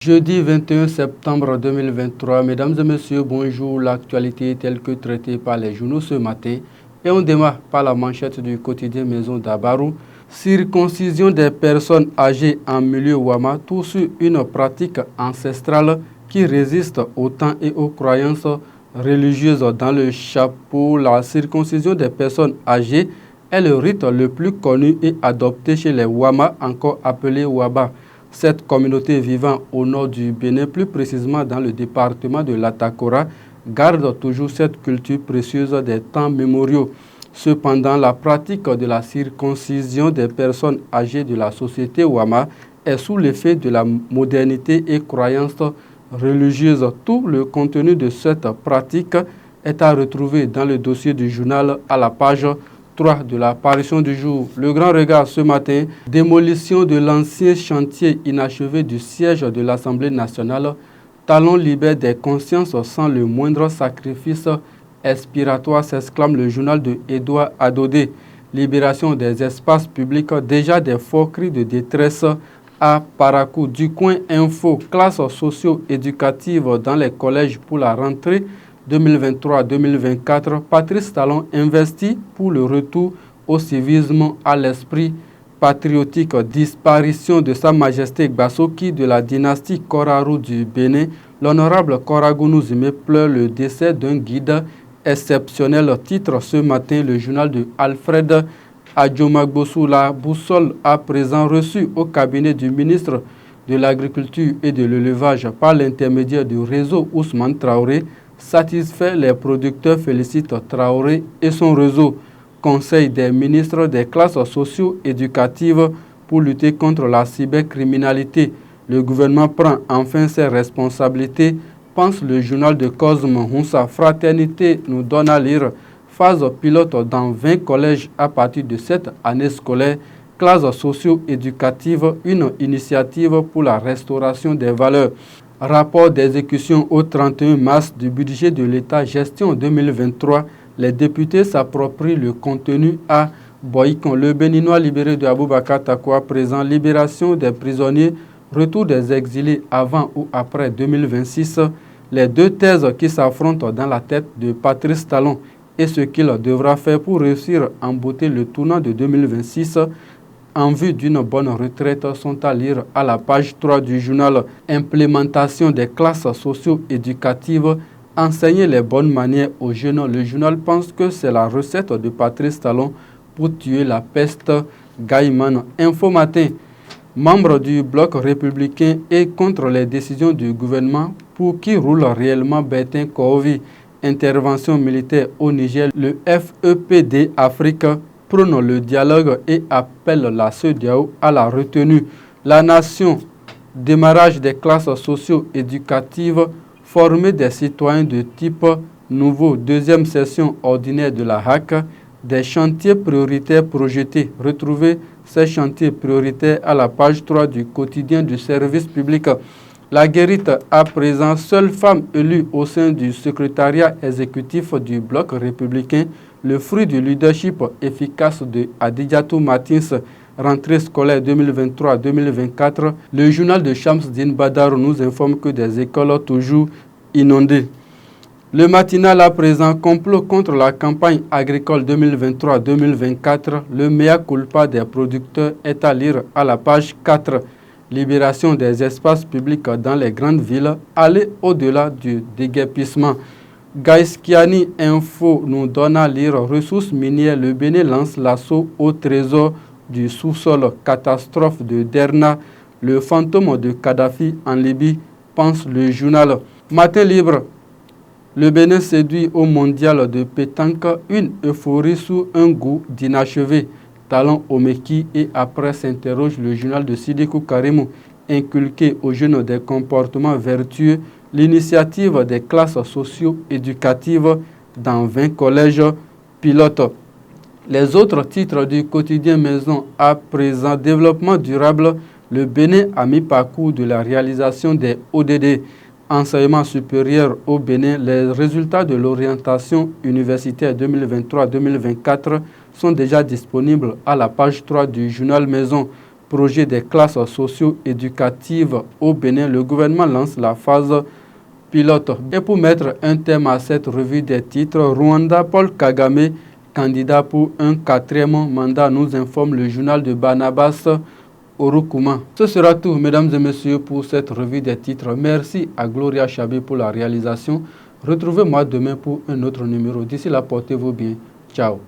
Jeudi 21 septembre 2023, mesdames et messieurs, bonjour. L'actualité telle que traitée par les journaux ce matin. Et on démarre par la manchette du quotidien Maison d'Abarou. Circoncision des personnes âgées en milieu Wama, tout sur une pratique ancestrale qui résiste au temps et aux croyances religieuses. Dans le chapeau, la circoncision des personnes âgées est le rite le plus connu et adopté chez les Wama, encore appelés Waba. Cette communauté vivant au nord du Bénin, plus précisément dans le département de l'Atakora, garde toujours cette culture précieuse des temps mémoriaux. Cependant, la pratique de la circoncision des personnes âgées de la société Wama est sous l'effet de la modernité et croyances religieuses. Tout le contenu de cette pratique est à retrouver dans le dossier du journal à la page 3 de l'apparition du jour. Le grand regard ce matin, démolition de l'ancien chantier inachevé du siège de l'Assemblée nationale, talon libère des consciences sans le moindre sacrifice expiratoire, s'exclame le journal de Edouard Adodé. Libération des espaces publics, déjà des forts cris de détresse à Parakou. Du coin info, classes socio-éducatives dans les collèges pour la rentrée 2023-2024, Patrice Talon investit pour le retour au civisme, à l'esprit patriotique. Disparition de Sa Majesté Gbasoki de la dynastie Korarou du Bénin. L'honorable Koragounou Zimé pleure le décès d'un guide exceptionnel. Titre ce matin le journal de Alfred Adjomagbossou. La boussole à présent reçue au cabinet du ministre de l'Agriculture et de l'Élevage par l'intermédiaire du réseau Ousmane Traoré satisfait les producteurs, félicite Traoré et son réseau. Conseil des ministres des classes socio-éducatives pour lutter contre la cybercriminalité. Le gouvernement prend enfin ses responsabilités, pense le journal de Cosme Hunsa. Fraternité nous donne à lire. Phase pilote dans 20 collèges à partir de cette année scolaire. Classe socio-éducative, une initiative pour la restauration des valeurs. Rapport d'exécution au 31 mars du budget de l'État gestion 2023. Les députés s'approprient le contenu à Boïkon. Le Béninois libéré de Aboubakar Takwa présent, libération des prisonniers, retour des exilés avant ou après 2026. Les deux thèses qui s'affrontent dans la tête de Patrice Talon et ce qu'il devra faire pour réussir à emboîter le tournant de 2026 en vue d'une bonne retraite sont à lire à la page 3 du journal. Implémentation des classes socio-éducatives, enseigner les bonnes manières aux jeunes. Le journal pense que c'est la recette de Patrice Talon pour tuer la peste. Gaïman. Info Matin, membre du bloc républicain et contre les décisions du gouvernement pour qui roule réellement Bertin Korovi. Intervention militaire au Niger, le FEPD Afrique prône le dialogue et appelle la CEDEAO à la retenue. La nation, démarrage des classes socio-éducatives, former des citoyens de type nouveau, deuxième session ordinaire de la HAC, des chantiers prioritaires projetés. Retrouvez ces chantiers prioritaires à la page 3 du quotidien du service public. La guérite à présent, seule femme élue au sein du secrétariat exécutif du bloc républicain, le fruit du leadership efficace de Adidjatou Martins, rentrée scolaire 2023-2024. Le journal de Shamsdine Badar nous informe que des écoles toujours inondées. Le matinal à présent, complot contre la campagne agricole 2023-2024. Le mea culpa des producteurs est à lire à la page 4. Libération des espaces publics dans les grandes villes, aller au-delà du déguerpissement. Gaïskiani Info nous donne à lire ressources minières. Le Bénin lance l'assaut au trésor du sous-sol. Catastrophe de Derna. Le fantôme de Kadhafi en Libye, pense le journal. Matin libre. Le Bénin séduit au mondial de pétanque. Une euphorie sous un goût d'inachevé. Talon Omeki et après s'interroge le journal de Sidikou Karimou. Inculquer aux jeunes des comportements vertueux. L'initiative des classes socio-éducatives dans 20 collèges pilotes. Les autres titres du quotidien Maison à présent, développement durable, le Bénin a mis parcours de la réalisation des ODD. Enseignement supérieur au Bénin, les résultats de l'orientation universitaire 2023-2024 sont déjà disponibles à la page 3 du journal Maison. projet des classes socio-éducatives au Bénin, le gouvernement lance la phase pilote. Et pour mettre un terme à cette revue des titres, Rwanda, Paul Kagame, candidat pour un 4e mandat, nous informe le journal de Barnabas Orukuma. Ce sera tout, mesdames et messieurs, pour cette revue des titres. Merci à Gloria Chabé pour la réalisation. Retrouvez-moi demain pour un autre numéro. D'ici là, portez-vous bien. Ciao.